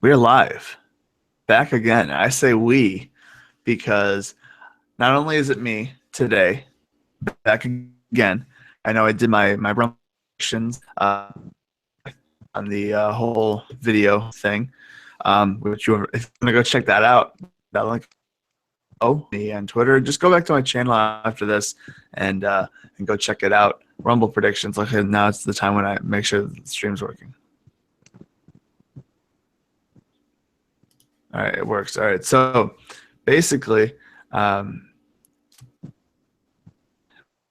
We're live, back again. I say we because not only is it me today, back again. I know I did my reflections on the whole video thing, which if you want to go check that out, that link me on Twitter. Just go back to my channel after this and go check it out. Rumble predictions. Okay, now it's the time when I make sure the stream's working. All right, it works. All right, so basically, with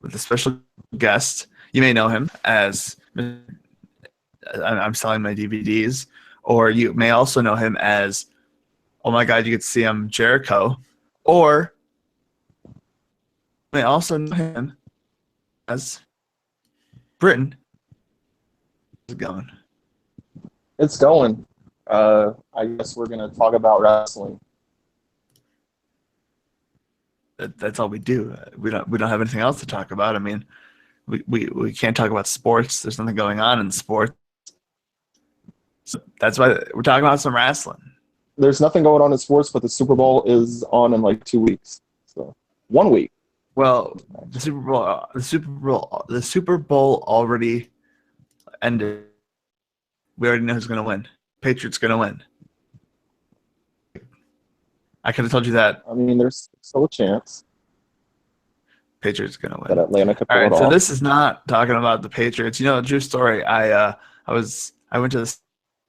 a special guest, you may know him as I'm selling my DVDs, or you may also know him as, oh my God, you could see him, Jericho, or you may also know him as Britain. How's it going? It's going. I guess we're gonna talk about wrestling. That's all we do. We don't have anything else to talk about. I mean, we can't talk about sports. There's nothing going on in sports. So that's why we're talking about some wrestling. There's nothing going on in sports, but the Super Bowl is on in like 2 weeks. So 1 week. Well, the Super Bowl already ended. We already know who's going to win. Patriots going to win. I could have told you that. I mean, there's still a chance Patriots going to win. that Atlanta could pull All right, it so off. this is not talking about the Patriots. You know, true story. I went to the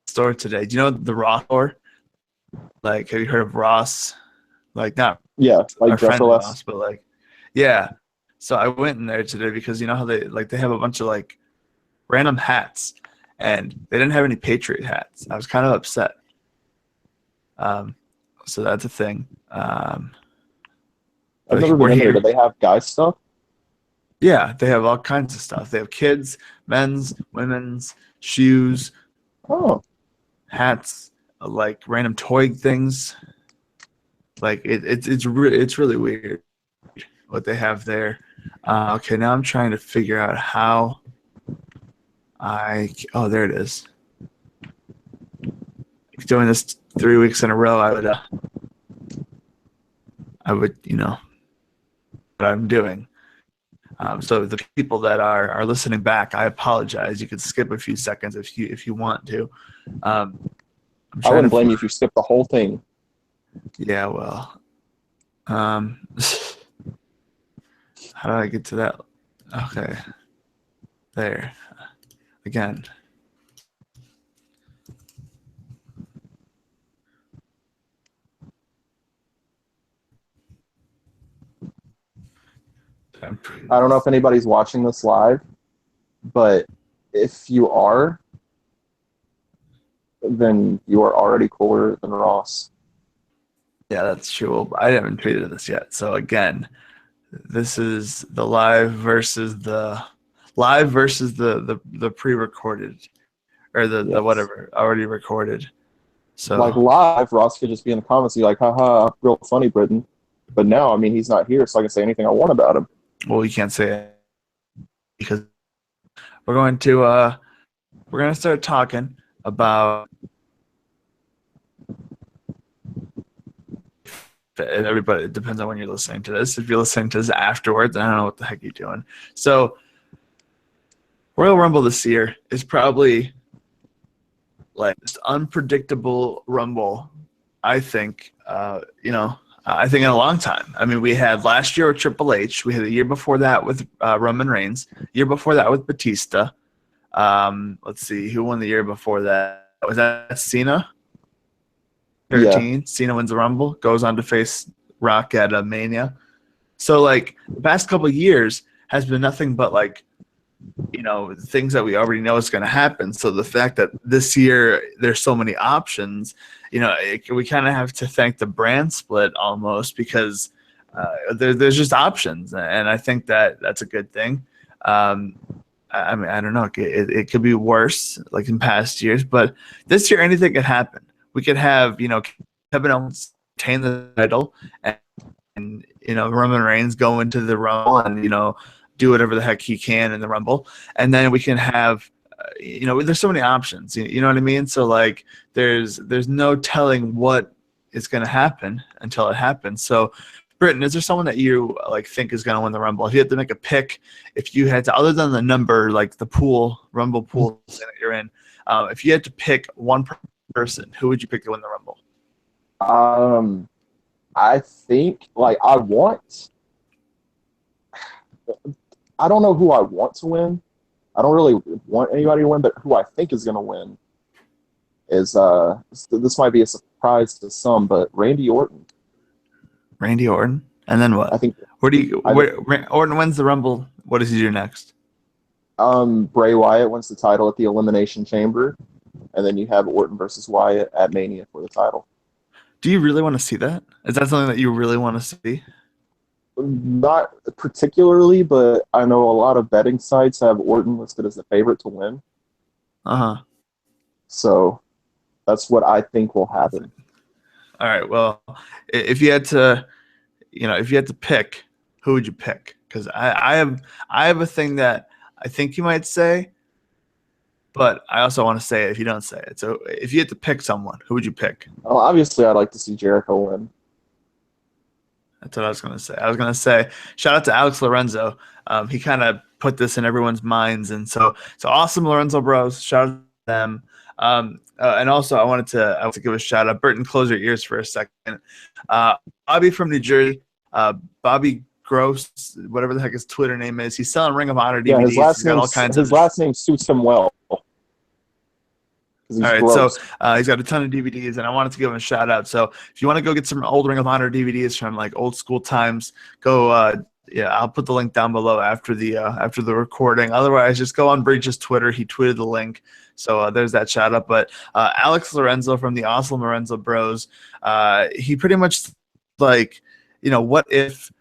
store today. Do you know the Ross store? Like, have you heard of Ross? Like, not Yeah, like our friend Dresser Less. Ross, but like, yeah. So I went in there today because you know how they have a bunch of like random hats, and they didn't have any Patriot hats. I was kind of upset. So that's a thing. I've never been in there. Do they have guy stuff? Yeah, they have all kinds of stuff. They have kids, men's, women's, shoes, hats, like random toy things. Like it's really weird what they have there. Okay, now I'm trying to figure out how oh, there it is. Doing this 3 weeks in a row, I would, you know, what I'm doing. So the people that are listening back, I apologize. You could skip a few seconds if you want to. I wouldn't blame you if you skip the whole thing. Yeah, well, how do I get to that? Okay, there again. I don't know if anybody's watching this live, but if you are, then you are already cooler than Ross. Yeah, that's true. Well, I haven't tweeted this yet. So again, this is the live versus the pre-recorded, or the whatever already recorded. So like live, Ross could just be in the comments and be like, haha, real funny, Britain. But now, I mean, he's not here, so I can say anything I want about him. Well, you can't say it because we're going to start talking about everybody. It depends on when you're listening to this. If you're listening to this afterwards, I don't know what the heck you're doing. So Royal Rumble this year is probably like this unpredictable Rumble, I think, I think in a long time. I mean, we had last year with Triple H. We had the year before that with Roman Reigns. Year before that with Batista. Let's see. Who won the year before that? Was that Cena? 13. Yeah. Cena wins the Rumble. Goes on to face Rock at Mania. So, like, the past couple of years has been nothing but, like, you know, things that we already know is going to happen. So the fact that this year there's so many options, you know, we kind of have to thank the brand split almost because there's just options, and I think that's a good thing. I mean, I don't know, it could be worse like in past years, but this year anything could happen. We could have, you know, Kevin Owens retain the title, and you know, Roman Reigns go into the Rumble and, you know, do whatever the heck he can in the Rumble, and then we can have there's so many options. You know what I mean? So like, there's no telling what is going to happen until it happens. So, Britton, is there someone that you like think is going to win the Rumble? If you had to make a pick, if you had to, other than the number, like the Rumble pool that you're in, if you had to pick one person, who would you pick to win the Rumble? I think like I don't know who I want to win. I don't really want anybody to win, but who I think is going to win is this might be a surprise to some, but Randy Orton. Randy Orton, and then what? I think Orton wins the Rumble. What does he do next? Bray Wyatt wins the title at the Elimination Chamber, and then you have Orton versus Wyatt at Mania for the title. Do you really want to see that? Is that something that you really want to see? Not particularly, but I know a lot of betting sites have Orton listed as the favorite to win. So that's what I think will happen. All right. Well, if you had to pick, who would you pick? Because I have a thing that I think you might say, but I also want to say it if you don't say it. So if you had to pick someone, who would you pick? Well, obviously, I'd like to see Jericho win. That's what I was going to say. I was going to say, shout out to Alex Lorenzo. He kind of put this in everyone's minds. And so awesome, Lorenzo Bros. Shout out to them. And also, I wanted to give a shout out. Burton, close your ears for a second. Bobby from New Jersey, Bobby Gross, whatever the heck his Twitter name is. He's selling Ring of Honor DVDs. Yeah, his last name suits him well. All right, gross. So he's got a ton of DVDs, and I wanted to give him a shout out. So if you want to go get some old Ring of Honor DVDs from like old school times, go. I'll put the link down below after the recording. Otherwise, just go on Breach's Twitter. He tweeted the link. So there's that shout out. But Alex Lorenzo from the Awesome Lorenzo Bros, he pretty much like, what if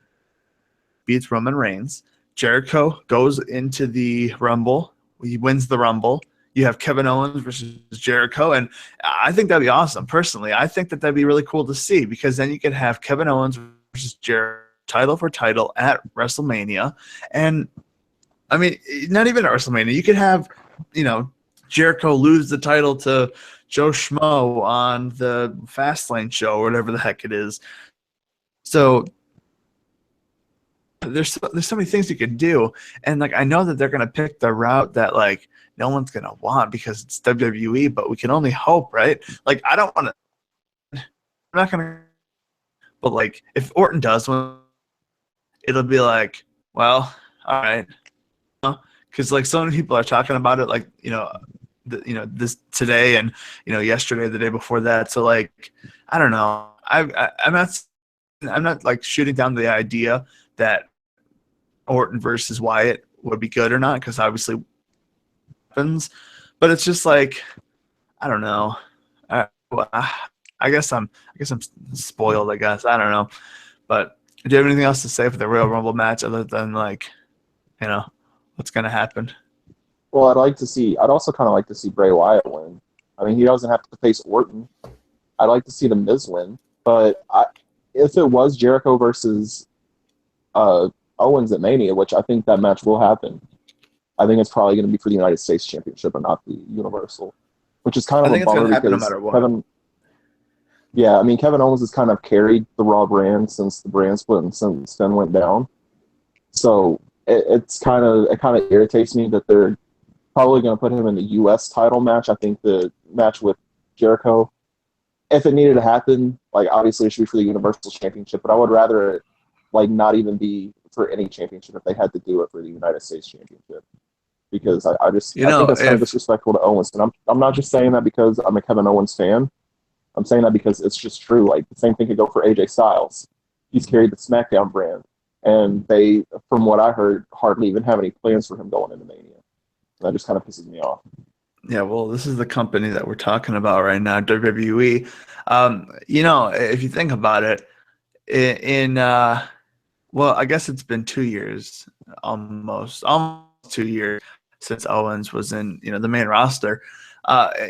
beats Roman Reigns, Jericho goes into the Rumble, he wins the Rumble. You have Kevin Owens versus Jericho, and I think that'd be awesome. Personally, I think that'd be really cool to see, because then you could have Kevin Owens versus Jericho title for title at WrestleMania. And I mean, not even at WrestleMania. You could have, Jericho lose the title to Joe Schmo on the Fastlane show or whatever the heck it is. So there's so many things you could do. And like, I know that they're going to pick the route that like no one's going to want because it's WWE, but we can only hope, right? Like, I don't want to, I'm not going to, but like if Orton does one, it'll be like, well, all right. Because like so many people are talking about it, like, this today and, yesterday, the day before that. So like, I don't know. I'm not like shooting down the idea that Orton versus Wyatt would be good or not, because obviously happens, but it's just like, I don't know. I guess I'm spoiled, I guess. I don't know. But do you have anything else to say for the Royal Rumble match other than like, what's gonna happen? Well, I'd also kind of like to see Bray Wyatt win. I mean, he doesn't have to face Orton. I'd like to see The Miz win, but if it was Jericho versus Owens at Mania, which I think that match will happen, I think it's probably going to be for the United States Championship and not the Universal, which is kind of a bummer because no Kevin Owens has kind of carried the Raw brand since the brand split and since Finn went down. So it kind of irritates me that they're probably going to put him in the U.S. title match. I think the match with Jericho, if it needed to happen, like obviously it should be for the Universal Championship, but I would rather it like not even be for any championship if they had to do it for the United States Championship. Because I think that's kind of disrespectful to Owens. And I'm not just saying that because I'm a Kevin Owens fan. I'm saying that because it's just true. Like the same thing could go for AJ Styles. He's carried the SmackDown brand, and they, from what I heard, hardly even have any plans for him going into Mania. That just kind of pisses me off. Yeah, well, this is the company that we're talking about right now, WWE. If you think about it, well, I guess it's been 2 years, almost 2 years since Owens was in, the main roster.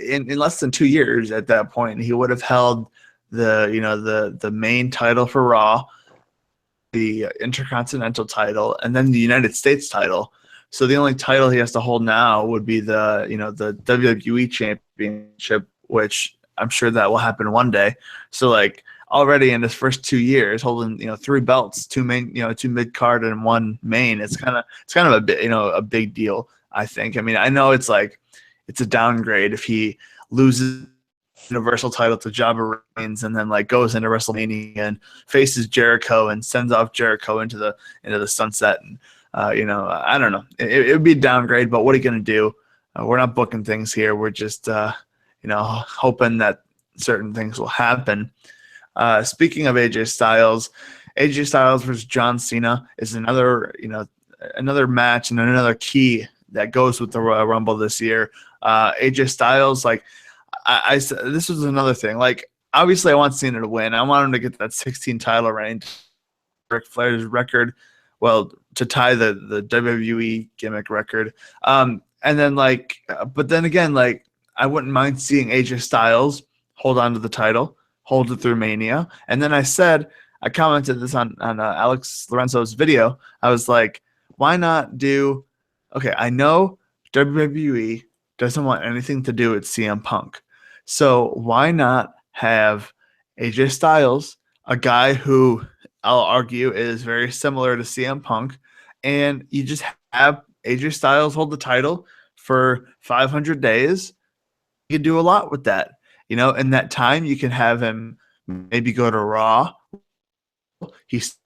In less than 2 years at that point, he would have held the main title for Raw, the Intercontinental title, and then the United States title. So the only title he has to hold now would be the WWE Championship, which I'm sure that will happen one day. So like already in his first 2 years, holding 3 belts, 2 main, 2 mid card and 1 main, it's kind of a bit a big deal. I think. I mean, I know it's like it's a downgrade if he loses Universal title to Jobber Reigns and then like goes into WrestleMania and faces Jericho and sends off Jericho into the sunset. And I don't know. It would be a downgrade, but what are you going to do? We're not booking things here. We're just hoping that certain things will happen. Speaking of AJ Styles versus John Cena is another match and another key that goes with the Royal Rumble this year. AJ Styles, like I said, this was another thing. Like obviously, I want Cena to win. I want him to get that 16 title reign, Ric Flair's record. Well, to tie the WWE gimmick record. And then but then again, like I wouldn't mind seeing AJ Styles hold on to the title, hold it through Mania. And then I commented this on Alex Lorenzo's video. I was like, why not do? Okay, I know WWE doesn't want anything to do with CM Punk. So why not have AJ Styles, a guy who I'll argue is very similar to CM Punk, and you just have AJ Styles hold the title for 500 days? You can do a lot with that. In that time, you can have him maybe go to Raw. He's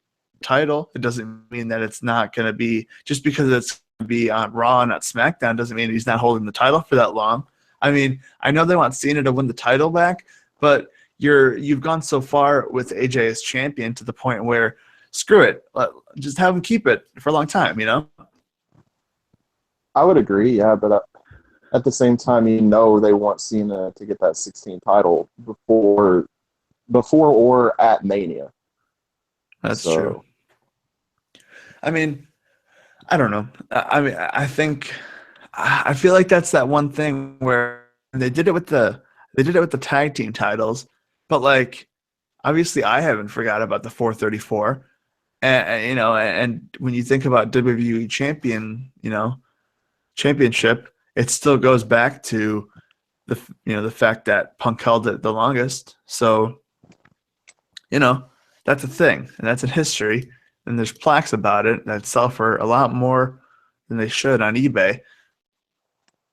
title. It doesn't mean that it's not going to be just because it's going to be on Raw, not SmackDown, doesn't mean he's not holding the title for that long. I mean, I know they want Cena to win the title back, but you've gone so far with AJ as champion to the point where screw it, just have him keep it for a long time. I would agree, yeah, but at the same time, they want Cena to get that 16 title before or at Mania. That's true. I mean, I don't know. I mean, I feel like that's that one thing where they did it with the tag team titles, but like obviously I haven't forgot about the 434, and when you think about WWE championship, it still goes back to the fact that Punk held it the longest. So that's a thing, and that's in history. And there's plaques about it that sell for a lot more than they should on eBay.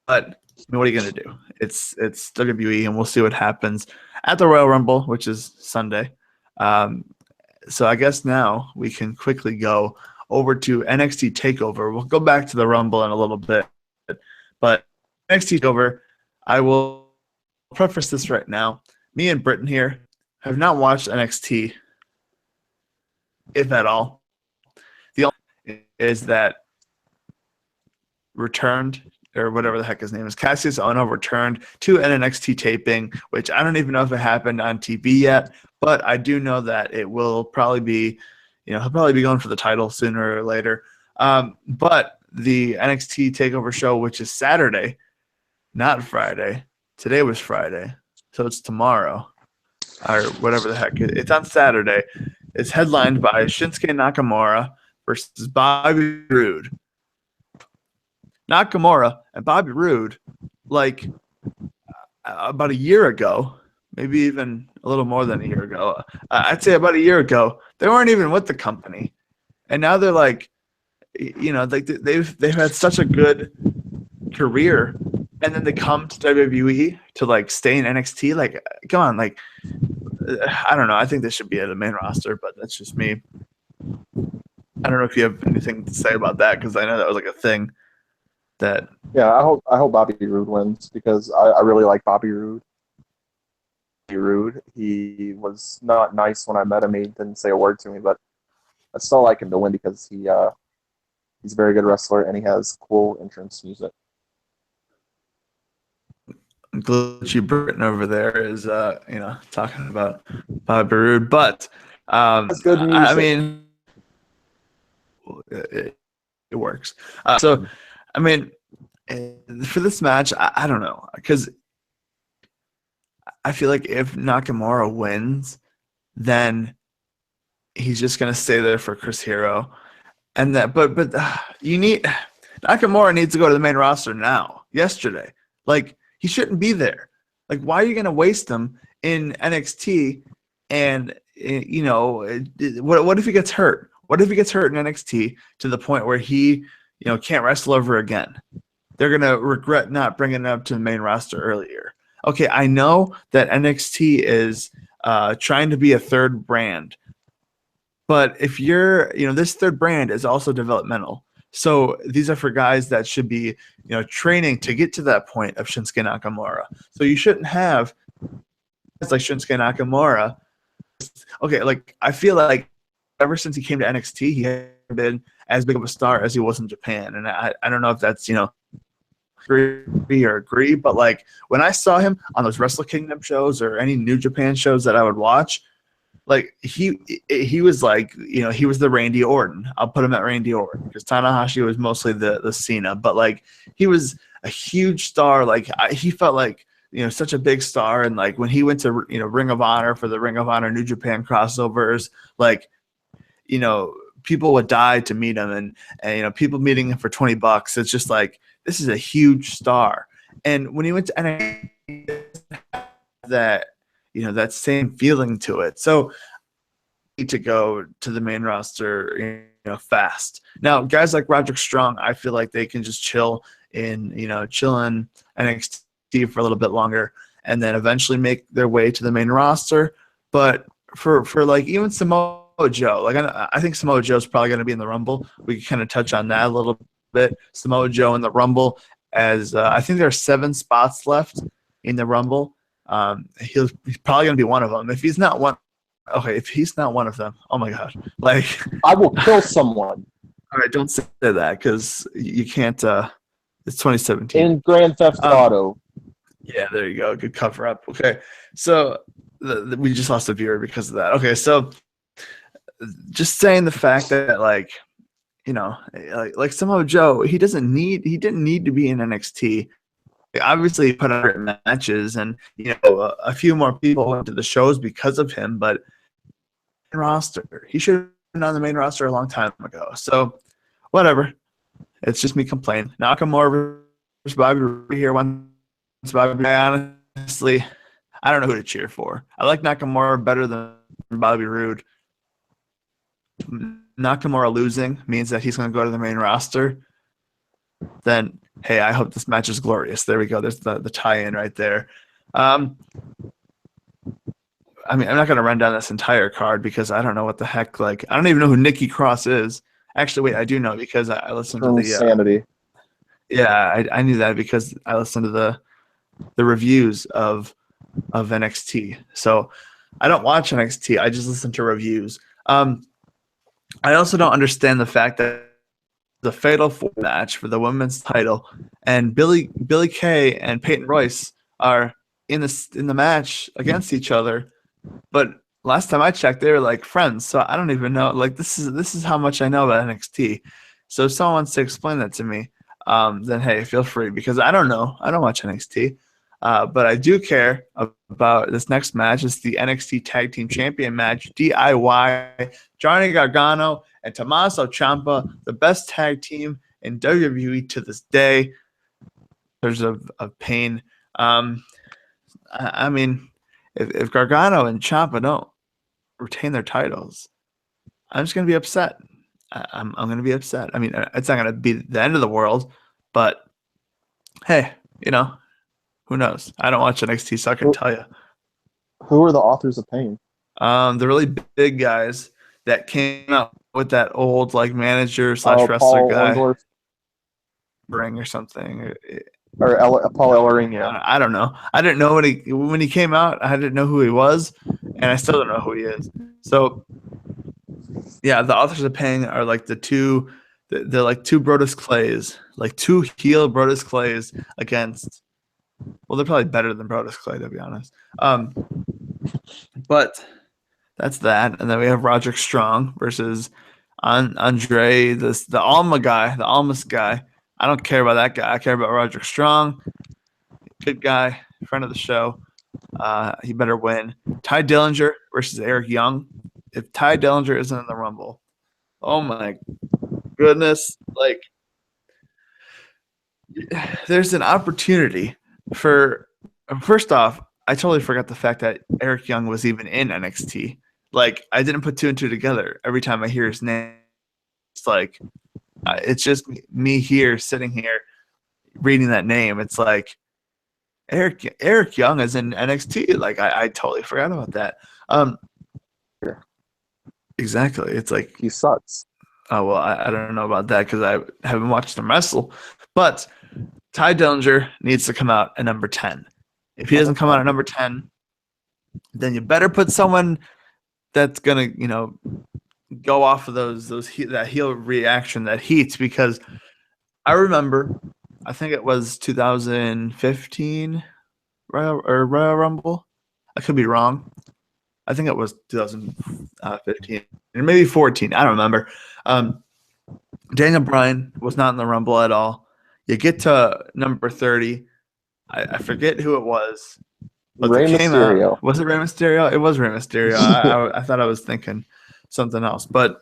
But I mean, what are you going to do? It's WWE, and we'll see what happens at the Royal Rumble, which is Sunday. So I guess now we can quickly go over to NXT TakeOver. We'll go back to the Rumble in a little bit. But NXT TakeOver, I will preface this right now. Me and Britton here have not watched NXT, if at all. The only is that returned, or whatever the heck his name is, Cassius Ohno returned to an NXT taping, which I don't even know if it happened on TV yet, but I do know that it will probably be, he'll probably be going for the title sooner or later. But the NXT TakeOver show, which is Saturday, not Friday. Today was Friday, so it's tomorrow, or whatever the heck. It's on Saturday. It's headlined by Shinsuke Nakamura versus Bobby Roode. Nakamura and Bobby Roode, like about a year ago, maybe even a little more than a year ago, I'd say about a year ago, they weren't even with the company, and now they're like, like they've had such a good career, and then they come to WWE to like stay in NXT. Like, come on, like I don't know. I think they should be at the main roster, but that's just me. I don't know if you have anything to say about that, because I know that was like a thing. That I hope Bobby Roode wins, because I really like Bobby Roode. He was not nice when I met him. He didn't say a word to me, but I still like him to win because he's a very good wrestler and he has cool entrance music. Glitchy Britain over there is talking about Bobby Roode, but That's good music. I mean, it works. So I mean, for this match, I don't know, because I feel like if Nakamura wins, then he's just gonna stay there for Chris Hero, and that. But you need Nakamura needs to go to the main roster now, yesterday. Like, he shouldn't be there. Like, why are you going to waste him in NXT? And, what if he gets hurt? What if he gets hurt in NXT to the point where he, can't wrestle ever again? They're going to regret not bringing him up to the main roster earlier. Okay, I know that NXT is trying to be a third brand. But if you're, this third brand is also developmental. So these are for guys that should be, training to get to that point of Shinsuke Nakamura. So you shouldn't have guys like Shinsuke Nakamura. Okay, like I feel like ever since he came to NXT, he hasn't been as big of a star as he was in Japan. And I don't know if that's, agree, but like when I saw him on those Wrestle Kingdom shows or any New Japan shows that I would watch, like he was like, he was the Randy Orton. I'll put him at Randy Orton because Tanahashi was mostly the Cena, but like he was a huge star. Like he felt like, such a big star. And like when he went to, Ring of Honor for the Ring of Honor New Japan crossovers, like, people would die to meet him and people meeting him for $20. It's just like, this is a huge star. And when he went to NXT, that, that same feeling to it. So need to go to the main roster, fast. Now, guys like Roderick Strong, I feel like they can just chill in NXT for a little bit longer and then eventually make their way to the main roster. But for like even Samoa Joe, like I think Samoa Joe's probably going to be in the Rumble. We can kind of touch on that a little bit. Samoa Joe in the Rumble, as I think there are 7 spots left in the Rumble. He's probably going to be one of them. If he's not one of them, oh my god! Like I will kill someone. All right, don't say that because you can't. It's 2017 in Grand Theft Auto. Yeah, there you go. Good cover up. Okay, so we just lost a viewer because of that. Okay, so just saying the fact that like Samoa Joe, he didn't need to be in NXT. Obviously, he put on great matches, and a few more people went to the shows because of him. But roster, he should have been on the main roster a long time ago. So, whatever. It's just me complaining. Nakamura versus Bobby Roode here. Once Bobby, honestly, I don't know who to cheer for. I like Nakamura better than Bobby Roode. Nakamura losing means that he's going to go to the main roster. Then, hey, I hope this match is glorious. There we go. There's the tie-in right there. I'm not going to run down this entire card because I don't know what the heck. Like, I don't even know who Nikki Cross is. Actually, wait, I do know because I listened to the Insanity. I knew that because I listened to the reviews of NXT. So I don't watch NXT. I just listen to reviews. I also don't understand the fact that the Fatal 4 match for the women's title and Billy Kay and Peyton Royce are in the match against each other, but last time I checked, they were like friends. So I don't even know. Like this is how much I know about NXT. So if someone wants to explain that to me, then hey, feel free because I don't know. I don't watch NXT, but I do care about this next match. It's the NXT Tag Team Champion match, DIY, Johnny Gargano and Tommaso Ciampa, the best tag team in WWE to this day. There's a pain. I mean, if Gargano and Ciampa don't retain their titles, I'm just gonna be upset. I'm gonna be upset. I mean, it's not gonna be the end of the world, but hey, who knows? I don't watch NXT, so I can tell you. Who are the authors of pain? The really big guys that came out with that old like manager / wrestler Paul guy, Orndorff Ring or something, or Paul Ellering. Yeah, I don't know. I didn't know when he came out. I didn't know who he was, and I still don't know who he is. So, yeah, the authors of pain are like they're like two Brodus Clays, like two heel Brodus Clays against. Well, they're probably better than Brodus Clay, to be honest. But that's that. And then we have Roderick Strong versus Andre, the Alma guy, the Almas guy. I don't care about that guy. I care about Roderick Strong. Good guy, friend of the show. He better win. Ty Dillinger versus Eric Young. If Ty Dillinger isn't in the Rumble, oh my goodness. Like, there's an opportunity for. First off, I totally forgot the fact that Eric Young was even in NXT. Like, I didn't put two and two together. Every time I hear his name, it's like it's just me here sitting here reading that name. It's like Eric Young is in NXT. Like, I totally forgot about that. Exactly. It's like, He sucks. oh well, I don't know about that because I haven't watched him wrestle. But Ty Dillinger needs to come out at number 10. If he doesn't come out at number 10, then you better put someone that's gonna, go off of that heel reaction, that heat, because I remember, I think it was 2015 Royal Rumble. I could be wrong. I think it was 2015 or maybe 14. I don't remember. Daniel Bryan was not in the Rumble at all. You get to number 30. I forget who it was, but Rey they came Mysterio. out. Was it Rey Mysterio? It was Rey Mysterio. I thought I was thinking something else, but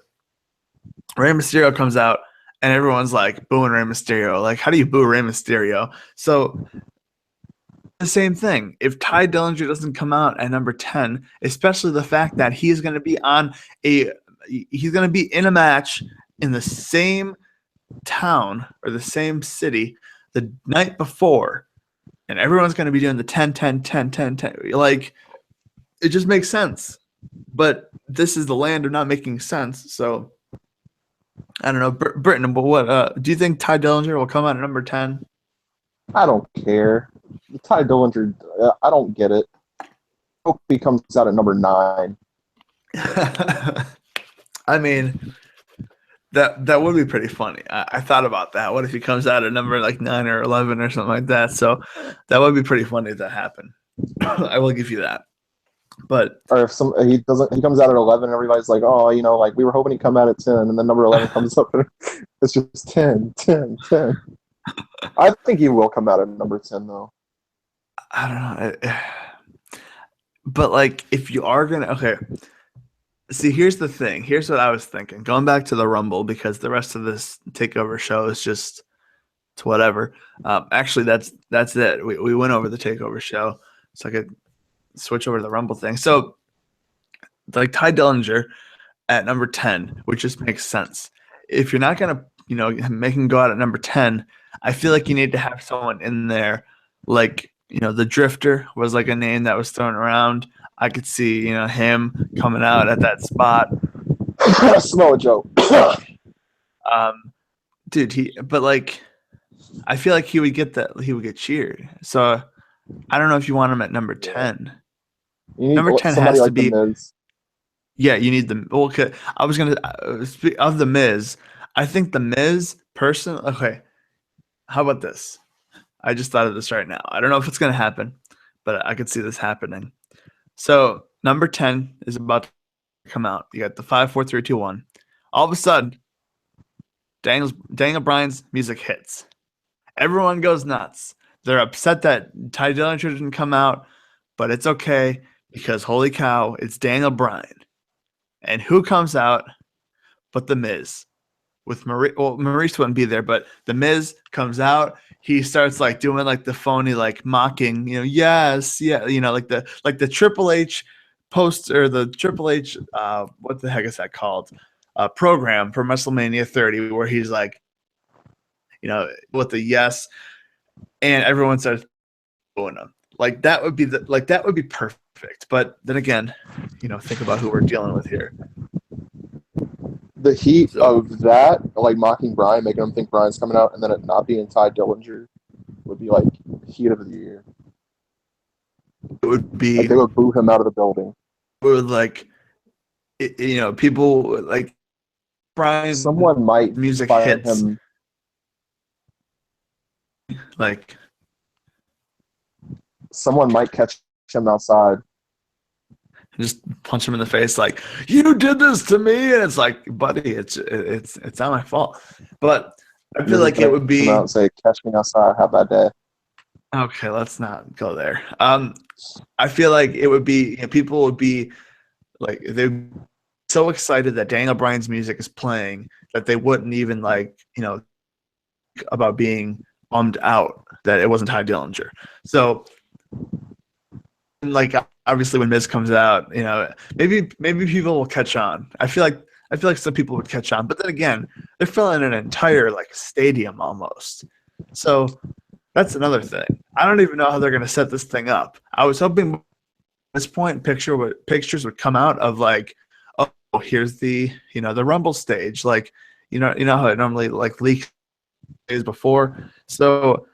Rey Mysterio comes out and everyone's like booing Rey Mysterio. Like, how do you boo Rey Mysterio? So the same thing. If Ty Dillinger doesn't come out at number 10, especially the fact that he's going to be in a match in the same town or the same city the night before, and everyone's going to be doing the 10 10 10 10 10, like, it just makes sense. But this is the land of not making sense. So I don't know, Britton, but what do you think Ty Dillinger will come out at number 10? I don't care. Ty Dillinger, I don't get it. Hope he comes out at number 9. I mean, that would be pretty funny. I thought about that. What if he comes out at number like 9 or 11 or something like that? So that would be pretty funny if that happened. I will give you that. But or if he comes out at 11, and everybody's like, oh, like we were hoping he'd come out at 10, and then number 11 comes up, and it's just 10, 10, 10. I think he will come out at number 10, though. I don't know. But like, if you are gonna, okay. See, here's the thing. Here's what I was thinking. Going back to the Rumble, because the rest of this TakeOver show is just it's whatever. Actually, that's it. We went over the TakeOver show, so I could switch over to the Rumble thing. So, like Ty Dillinger at number 10, which just makes sense. If you're not gonna, make him go out at number 10, I feel like you need to have someone in there, like, the Drifter was like a name that was thrown around. I could see, him coming out at that spot. Samoa Joe. Dude, but like, I feel like he would get cheered. So I don't know if you want him at number 10. Number 10 has to be. Yeah, you need the. Well, I was gonna speak of the Miz. I think the Miz person. Okay, how about this? I just thought of this right now. I don't know if it's gonna happen, but I could see this happening. So number 10 is about to come out. You got the 5, 4, 3, 2, 1. All of a sudden, Daniel Bryan's music hits. Everyone goes nuts. They're upset that Ty Dillinger didn't come out, but it's okay because holy cow, it's Daniel Bryan. And who comes out but The Miz? With Maurice wouldn't be there, but The Miz comes out. He starts like doing like the phony, like mocking, yes, yeah, like the Triple H post or the Triple H, what the heck is that called? Program for WrestleMania 30, where he's like, with the yes, and everyone starts booing him. Like that would be perfect. But then again, think about who we're dealing with here. The heat of that, like mocking Bryan, making him think Bryan's coming out, and then it not being Ty Dillinger, would be like heat of the year. It would be. Like they would boo him out of the building. It would people like Bryan. Someone might music fire hits him. Like someone might catch him outside. Just punch him in the face, like, you did this to me, and it's like, buddy, it's not my fault. But I feel like it would be. Come out and say, "Catch me outside. Have that day." Okay, let's not go there. I feel like it would be. People would be like they're so excited that Daniel Bryan's music is playing that they wouldn't even about being bummed out that it wasn't Ty Dillinger. So, like, obviously when Miz comes out, maybe people will catch on. I feel like some people would catch on, but then again, they're filling an entire like stadium almost. So that's another thing. I don't even know how they're going to set this thing up. I was hoping at this point pictures would come out of like, oh, here's the the Rumble stage, like how it normally like leaks days before. So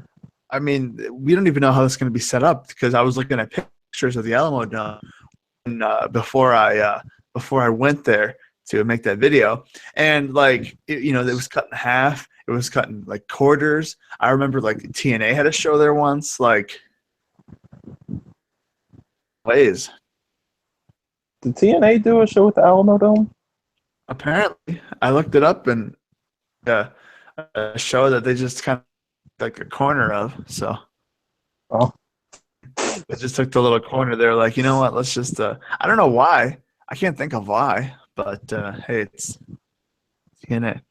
I mean, we don't even know how this is going to be set up because I was looking at pictures of the Alamo Dome before I went there to make that video, and like it was cut in half. It was cut in like quarters. I remember like TNA had a show there once. Like, ways. Did TNA do a show with the Alamo Dome? Apparently, I looked it up and a show that they just kind of like a corner of. So, Oh, they just took the little corner there. Like, you know what? Let's just. I don't know why. I can't think of why. But hey, it's TNA.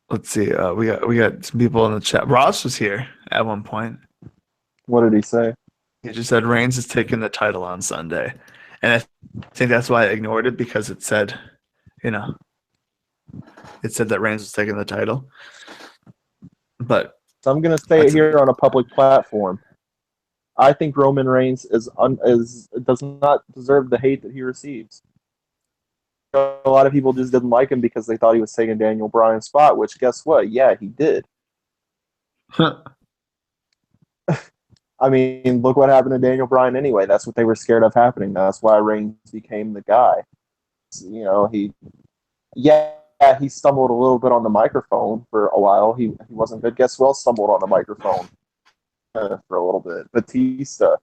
Let's see. We got some people in the chat. Ross was here at one point. what did he say? He just said Reigns is taking the title on Sunday, and I think that's why I ignored it because it said, it said that Reigns was taking the title. But So I'm going to say it here on a public platform. I think Roman Reigns does not deserve the hate that he receives. A lot of people just didn't like him because they thought he was taking Daniel Bryan's spot, which guess what? Yeah, he did. I mean, look what happened to Daniel Bryan anyway. That's what they were scared of happening. That's why Reigns became the guy. He stumbled a little bit on the microphone for a while. He wasn't good. Guess who else stumbled on the microphone for a little bit? Batista.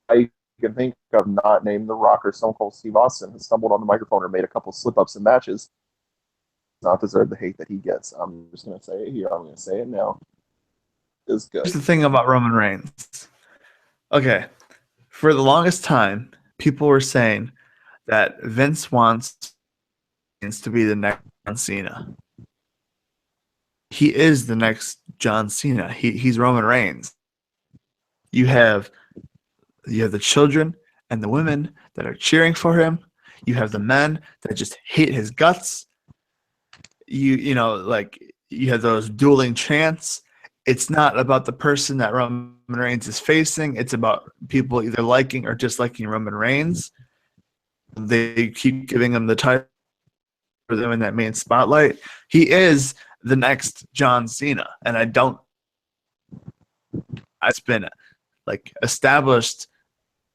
I can think of not named The Rock or Stone Cold Steve Austin has stumbled on the microphone or made a couple slip-ups in matches. Does not deserve the hate that he gets. I'm just going to say it here. I'm going to say it now. Is good. Here's the thing about Roman Reigns. Okay, for the longest time, people were saying that Vince wants to be the next John Cena. He is the next John Cena. He's Roman Reigns. You have the children and the women that are cheering for him. You have the men that just hate his guts. You have those dueling chants. It's not about the person that Roman Reigns is facing. It's about people either liking or disliking Roman Reigns. They keep giving him the title for them in that main spotlight. He is the next John Cena, and it's been like established,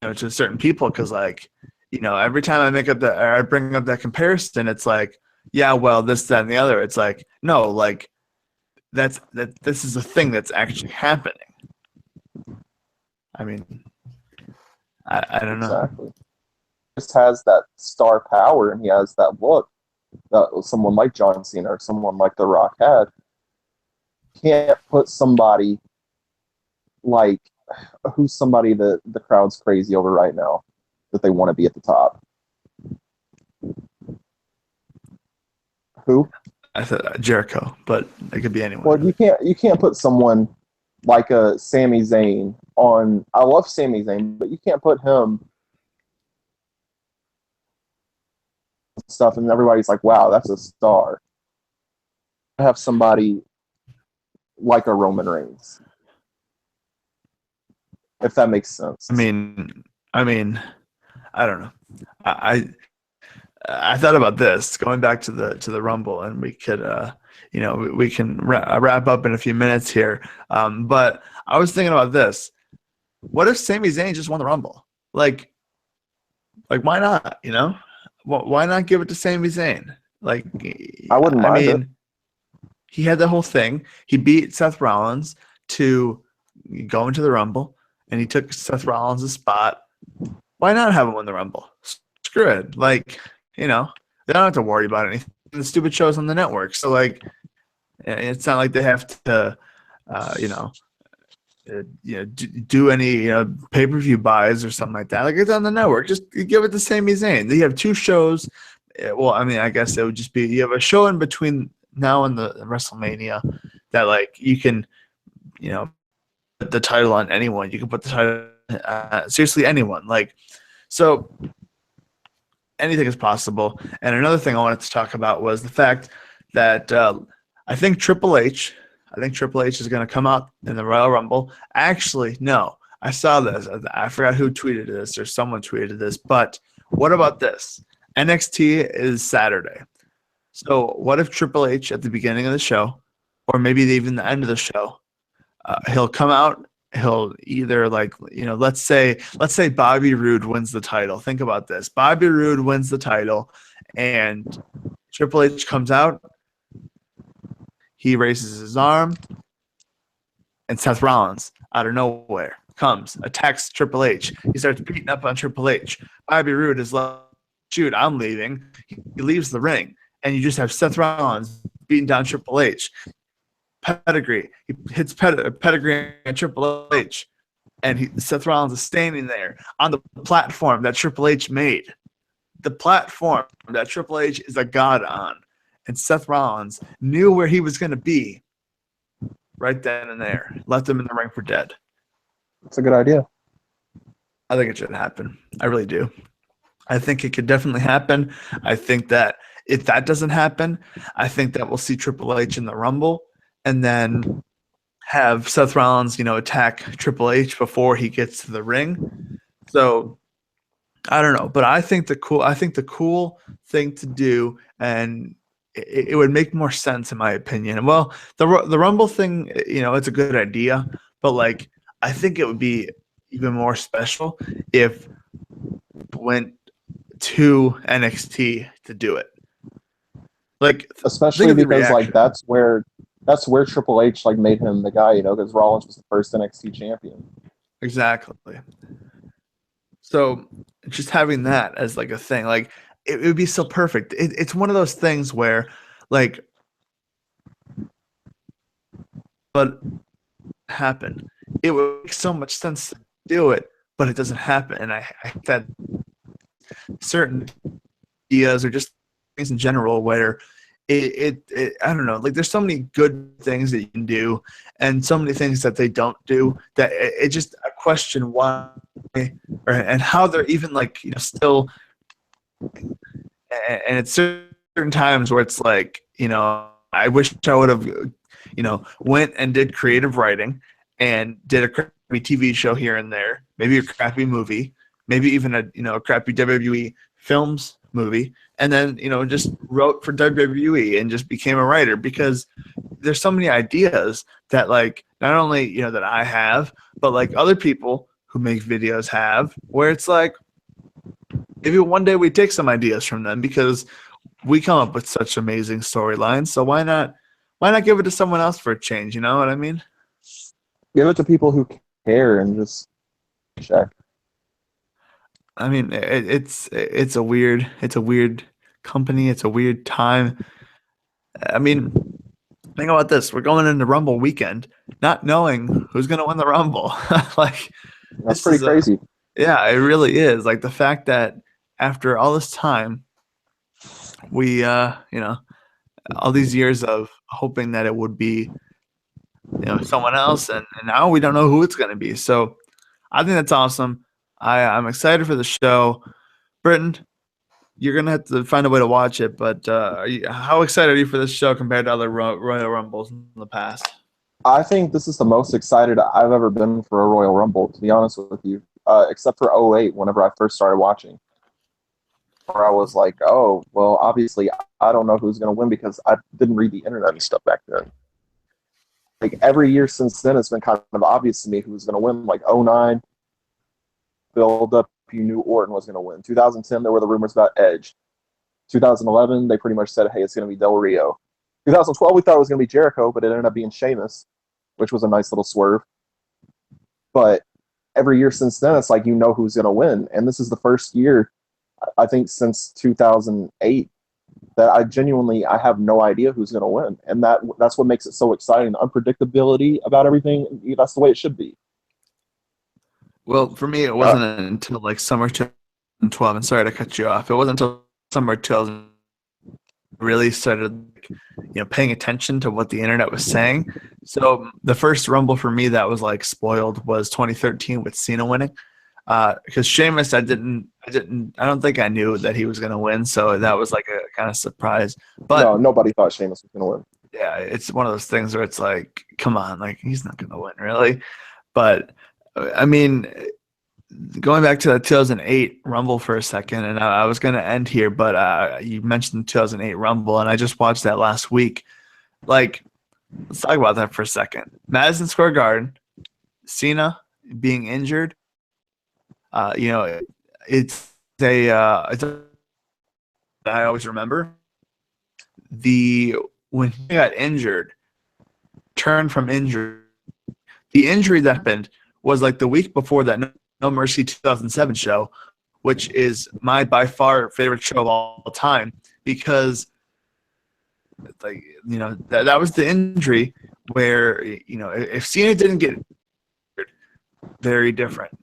to certain people because every time I bring up that comparison, it's like, yeah, well, this, that, and the other. It's like, no, like. This is a thing that's actually happening. I mean, I don't know. Exactly. He just has that star power and he has that look that someone like John Cena or someone like The Rock had. Can't put somebody like who's somebody that the crowd's crazy over right now that they want to be at the top. Who? I thought Jericho, but it could be anyone. Well, you can't put someone like a Sami Zayn on. I love Sami Zayn, but you can't put him stuff, and everybody's like, "Wow, that's a star." I have somebody like a Roman Reigns, if that makes sense. I mean, I don't know. I thought about this going back to the Rumble, and we could, we can wrap up in a few minutes here. But I was thinking about this: what if Sami Zayn just won the Rumble? Like why not? Why not give it to Sami Zayn? Like, I wouldn't mind it. He had the whole thing. He beat Seth Rollins to go into the Rumble, and he took Seth Rollins' spot. Why not have him win the Rumble? Screw it. Like. They don't have to worry about anything. The stupid show's on the network, so it's not like they have to, do any pay-per-view buys or something like that. Like, it's on the network. Just give it to Sami Zayn. They have two shows. Well, I mean, I guess it would just be you have a show in between now in the WrestleMania that like you can, put the title on anyone. You can put the title seriously anyone. Like so, anything is possible. And another thing I wanted to talk about was the fact that I think Triple H. I think Triple H is going to come out in the Royal Rumble. Actually, no. I saw this. I forgot who tweeted this or someone tweeted this. But what about this? NXT is Saturday. So what if Triple H at the beginning of the show, or maybe even the end of the show, he'll come out. He'll either let's say Bobby Roode wins the title. Think about this: Bobby Roode wins the title, and Triple H comes out. He raises his arm, and Seth Rollins out of nowhere comes, attacks Triple H. He starts beating up on Triple H. Bobby Roode is like, "Shoot, I'm leaving." He leaves the ring, and you just have Seth Rollins beating down Triple H. Pedigree. He hits pedigree and Triple H, and Seth Rollins is standing there on the platform that Triple H made, the platform that Triple H is a god on, and Seth Rollins knew where he was going to be right then and there, left him in the ring for dead. That's a good idea. I think it should happen. I really do. I think it could definitely happen. I think that if that doesn't happen, I think that we'll see Triple H in the Rumble, and then have Seth Rollins, attack Triple H before he gets to the ring. So I don't know, but I think the cool thing to do, and it would make more sense in my opinion. Well, the Rumble thing, it's a good idea, but like I think it would be even more special if it went to NXT to do it. Like, especially because like that's where Triple H like made him the guy, because Rollins was the first NXT champion. Exactly. So just having that as like a thing, like it would be so perfect. It's one of those things where like, but happen. It would make so much sense to do it, but it doesn't happen. And I think that certain ideas or just things in general where I don't know, like there's so many good things that you can do and so many things that they don't do that it just a question why and how they're even like, still, and it's certain times where it's like, I wish I would have, went and did creative writing and did a crappy TV show here and there, maybe a crappy movie, maybe even a crappy WWE films movie, and then just wrote for WWE and just became a writer, because there's so many ideas that like not only that I have, but like other people who make videos have, where it's like maybe one day we take some ideas from them because we come up with such amazing storylines. So why not give it to someone else for a change? You know what I mean? Give it to people who care and just check. I mean, it's a weird company. It's a weird time. I mean, think about this: we're going into Rumble weekend, not knowing who's going to win the Rumble. Like, that's pretty crazy. Yeah, it really is. Like the fact that after all this time, we, all these years of hoping that it would be, someone else, and now we don't know who it's going to be. So I think that's awesome. I'm excited for the show. Britton, you're going to have to find a way to watch it, but how excited are you for this show compared to other Royal Rumbles in the past? I think this is the most excited I've ever been for a Royal Rumble, to be honest with you, except for 2008, whenever I first started watching. Where I was like, oh, well, obviously, I don't know who's going to win because I didn't read the internet and stuff back then. Like, every year since then, it's been kind of obvious to me who's going to win. Like, 2009, build up, you knew Orton was going to win. 2010, there were the rumors about Edge. 2011, they pretty much said, hey, it's going to be Del Rio. 2012, we thought it was going to be Jericho, but it ended up being Sheamus, which was a nice little swerve. But every year since then, it's like, who's going to win. And this is the first year, I think, since 2008 that I have no idea who's going to win. And that's what makes it so exciting. The unpredictability about everything, that's the way it should be. Well, for me, it wasn't until like summer 2012. And sorry to cut you off. It wasn't until summer 2000 really started, paying attention to what the internet was saying. So the first Rumble for me that was like spoiled was 2013 with Cena winning. Because Sheamus, I don't think I knew that he was going to win, so that was like a kind of surprise. But No, nobody thought Sheamus was going to win. yeah, it's one of those things where it's like, come on, like he's not going to win, really. But I mean, going back to that 2008 Rumble for a second, and I was going to end here, but you mentioned the 2008 Rumble, and I just watched that last week. Like, let's talk about that for a second. Madison Square Garden, Cena being injured. It's I always remember when he got injured, turned from injury. The injury that happened was like the week before that No Mercy 2007 show, which is my by far favorite show of all time because that was the injury where if Cena didn't get injured, very different.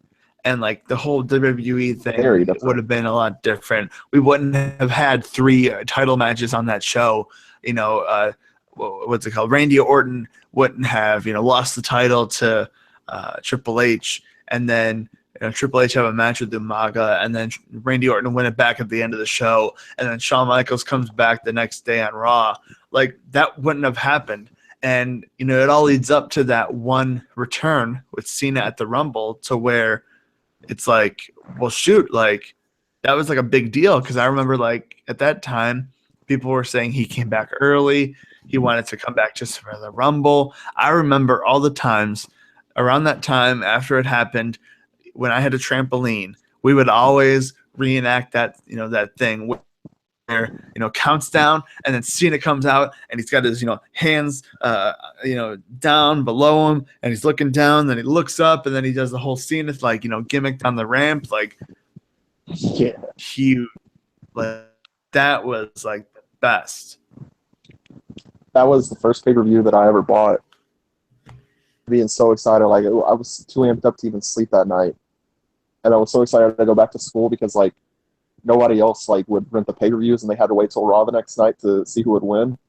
And like the whole WWE thing would have been a lot different. We wouldn't have had 3 title matches on that show. What's it called? Randy Orton wouldn't have lost the title to Triple H, and then Triple H have a match with Umaga, and then Randy Orton win it back at the end of the show, and then Shawn Michaels comes back the next day on Raw. Like that wouldn't have happened. And it all leads up to that one return with Cena at the Rumble, to where it's like, well, shoot, like that was like a big deal, because I remember like at that time people were saying he came back early. He wanted to come back just for the Rumble. I remember all the times around that time after it happened, when I had a trampoline, we would always reenact that, that thing where, counts down, and then Cena comes out and he's got his, hands, down below him, and he's looking down, then he looks up, and then he does the whole Cena, like, gimmick down the ramp. Like, yeah, huge. Like, that was like the best. That was the first pay-per-view that I ever bought. Being so excited, like I was too amped up to even sleep that night, and I was so excited to go back to school because like nobody else like would rent the pay-per-views, and they had to wait till Raw the next night to see who would win.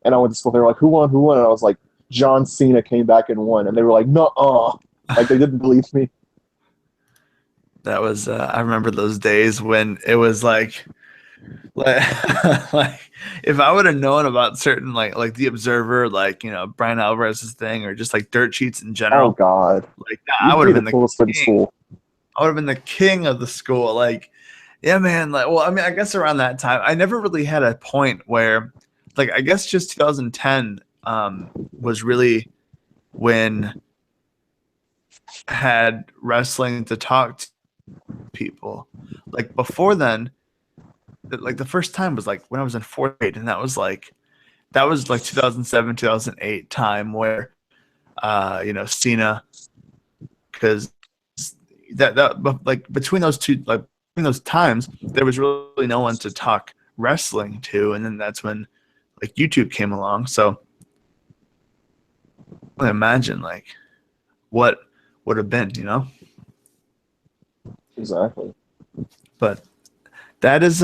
And I went to school. They were like, "Who won? Who won?" And I was like, "John Cena came back and won." And they were like, "No, like they didn't believe me. That was I remember those days when it was like like if I would have known about certain like the Observer, like Brian Alvarez's thing, or just like dirt sheets in general. Oh God, like I would have been the coolest for the school. I would have been the king of the school. Like, yeah, man. Like, well, I mean, I guess around that time, I never really had a point where, like, I guess just 2010 was really when I had wrestling to talk to people. Like before then, like the first time was like when I was in 4th grade, and that was like 2007, 2008 time where Cena, because that like between those times there was really no one to talk wrestling to, and then that's when like YouTube came along. So I imagine like what would have been, Exactly. But that is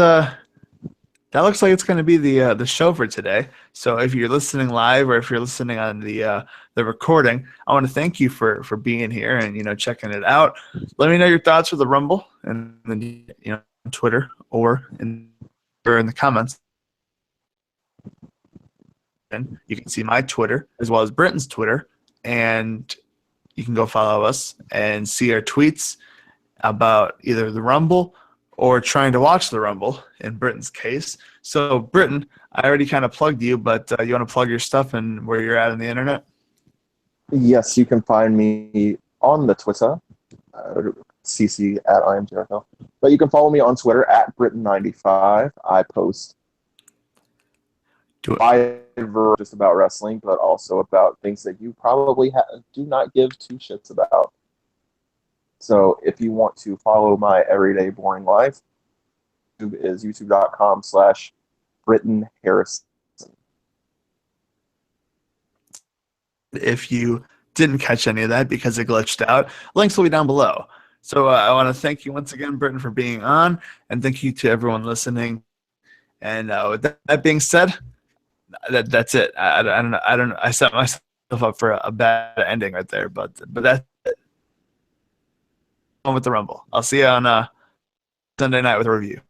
that looks like it's going to be the show for today. So if you're listening live, or if you're listening on the recording, I want to thank you for being here and checking it out. Let me know your thoughts for the Rumble, and then on Twitter or in the comments. And you can see my Twitter as well as Britton's Twitter, and you can go follow us and see our tweets about either the Rumble or trying to watch the Rumble in Britton's case. So, Britton, I already kind of plugged you, but you want to plug your stuff and where you're at on the internet? Yes, you can find me on the Twitter, CC at I am Jericho. But you can follow me on Twitter at Britton95. I post just about wrestling, but also about things that you probably do not give 2 shits about. So if you want to follow my everyday boring life, YouTube is youtube.com/Britton Harrison. If you didn't catch any of that because it glitched out, links will be down below. So I want to thank you once again, Britton, for being on, and thank you to everyone listening. And with that being said, that's it. I don't know. I set myself up for a bad ending right there, but that's it. On with the Rumble. I'll see you on Sunday night with a review.